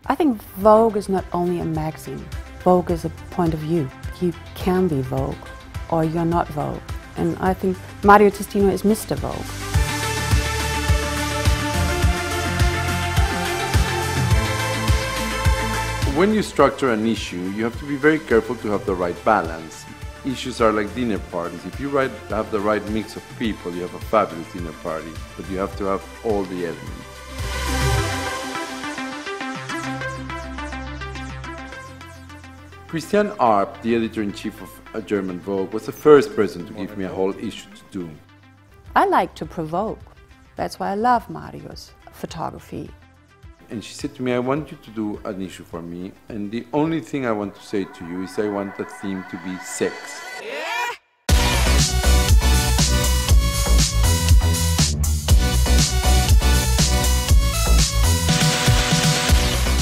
I think Vogue is not only a magazine. Vogue is a point of view. You can be Vogue, or you're not Vogue. And I think Mario Testino is Mr. Vogue. When you structure an issue, you have to be very careful to have the right balance. Issues are like dinner parties. If you have the right mix of people, you have a fabulous dinner party, but you have to have all the elements. Christian Arp, the editor-in-chief of a German Vogue, was the first person to give me a whole issue to do. I like to provoke. That's why I love Mario's photography. And she said to me, I want you to do an issue for me, and the only thing I want to say to you is I want the theme to be sex.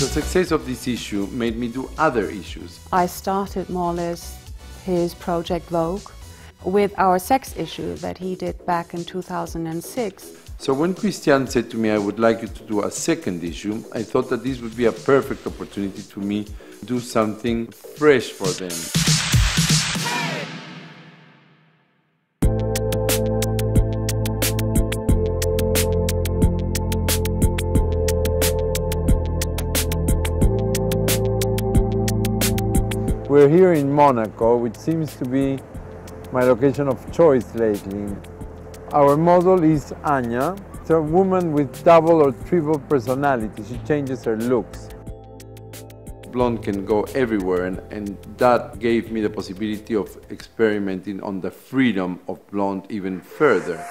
The success of this issue made me do other issues. I started more or less his project Vogue with our sex issue that he did back in 2006. So when Christian said to me, I would like you to do a second issue, I thought that this would be a perfect opportunity to me to do something fresh for them. We're here in Monaco, which seems to be my location of choice lately. Our model is Anya. It's a woman with double or triple personality. She changes her looks. Blonde can go everywhere, and that gave me the possibility of experimenting on the freedom of blonde even further.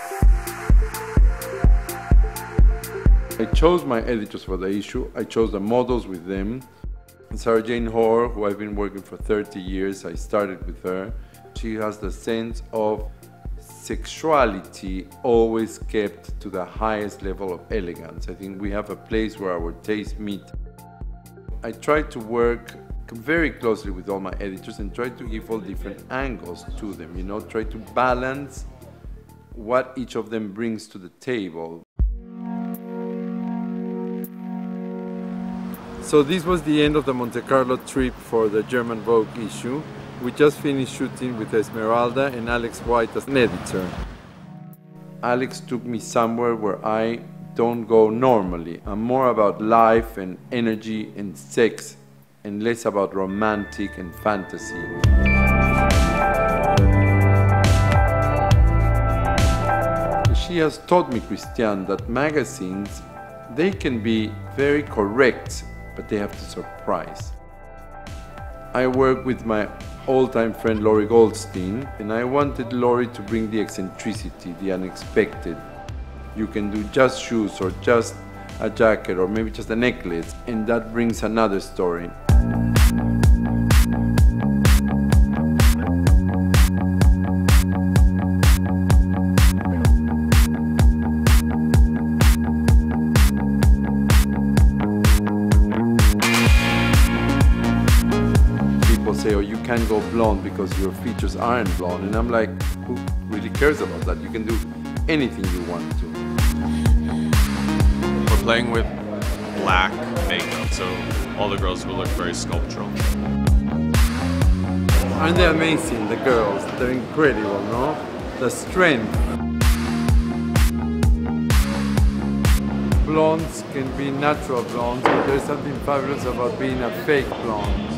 I chose my editors for the issue. I chose the models with them. Sarah Jane Hoare, who I've been working for 30 years, I started with her. She has the sense of sexuality always kept to the highest level of elegance. I think we have a place where our tastes meet. I try to work very closely with all my editors and try to give all different angles to them, you know, try to balance what each of them brings to the table. So this was the end of the Monte Carlo trip for the German Vogue issue. We just finished shooting with Esmeralda and Alex White as an editor. Alex took me somewhere where I don't go normally. I'm more about life and energy and sex and less about romantic and fantasy. She has taught me, Christian, that magazines, they can be very correct, but they have to surprise. I work with my all-time friend Laurie Goldstein, and I wanted Laurie to bring the eccentricity, the unexpected. You can do just shoes or just a jacket or maybe just a necklace, and that brings another story. Say, oh, you can't go blonde because your features aren't blonde, and I'm like, who really cares about that? You can do anything you want to. We're playing with black makeup, so all the girls will look very sculptural. Aren't they amazing, the girls? They're incredible, no? The strength. Blondes can be natural blondes, but there's something fabulous about being a fake blonde.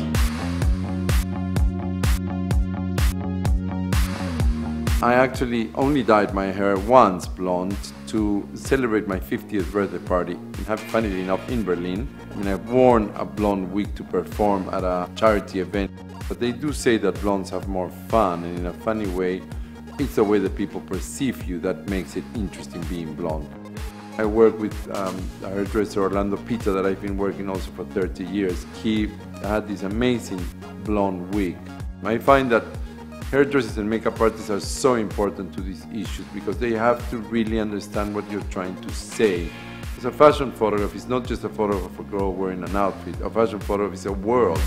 I actually only dyed my hair once blonde to celebrate my 50th birthday party, funnily enough, in Berlin. I mean, I've worn a blonde wig to perform at a charity event, but they do say that blondes have more fun, and in a funny way, it's the way that people perceive you that makes it interesting being blonde. I work with a hairdresser, Orlando Pita, that I've been working also for 30 years. He had this amazing blonde wig. I find that hairdressers and makeup artists are so important to these issues because they have to really understand what you're trying to say. Because a fashion photograph is not just a photo of a girl wearing an outfit. A fashion photograph is a world.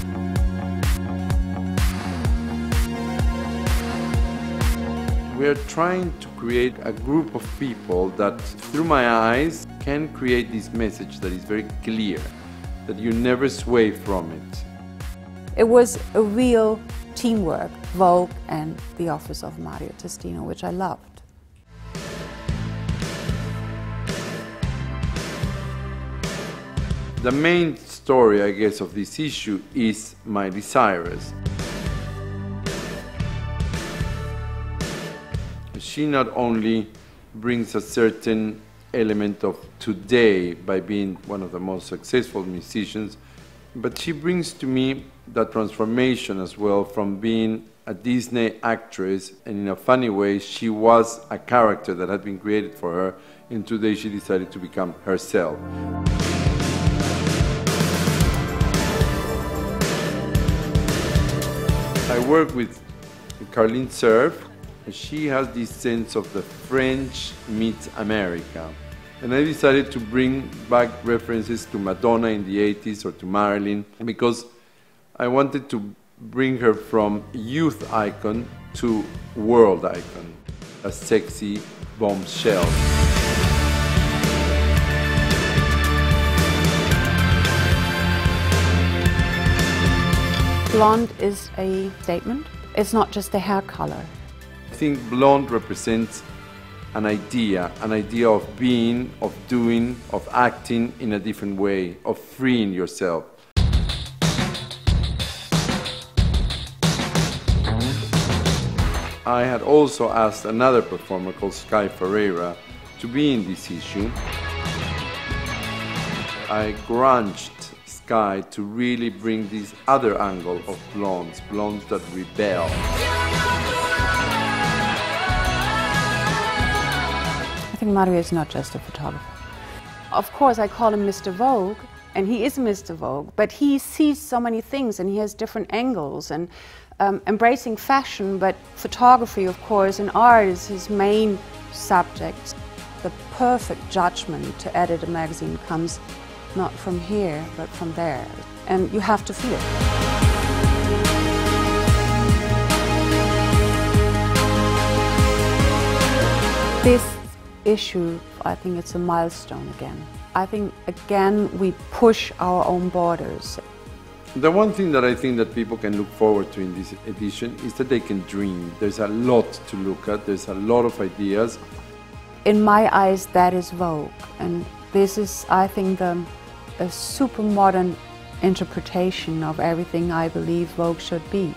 We are trying to create a group of people that, through my eyes, can create this message that is very clear. that you never sway from it. It was a real teamwork, Vogue and the office of Mario Testino, which I loved. The main story, I guess, of this issue is Miley Cyrus. She not only brings a certain element of today by being one of the most successful musicians, but she brings to me that transformation as well from being a Disney actress, and in a funny way she was a character that had been created for her, and today she decided to become herself. I work with Carlene Cerf. She has this sense of the French meets America. And I decided to bring back references to Madonna in the 80s or to Marilyn because I wanted to bring her from youth icon to world icon, a sexy bombshell. Blonde is a statement. It's not just a hair color. I think blonde represents an idea of being, of doing, of acting in a different way, of freeing yourself. I had also asked another performer called Sky Ferreira to be in this issue. I grunged Sky to really bring this other angle of blondes, blondes that rebel. I think Mario is not just a photographer. Of course, I call him Mr. Vogue, and he is Mr. Vogue, but he sees so many things and he has different angles and embracing fashion, but photography, of course, and art is his main subject. The perfect judgment to edit a magazine comes not from here, but from there. And you have to feel it. This issue, I think it's a milestone again. I think, again, we push our own borders. The one thing that I think that people can look forward to in this edition is that they can dream. There's a lot to look at, there's a lot of ideas. In my eyes, that is Vogue. And this is, I think, a super modern interpretation of everything I believe Vogue should be.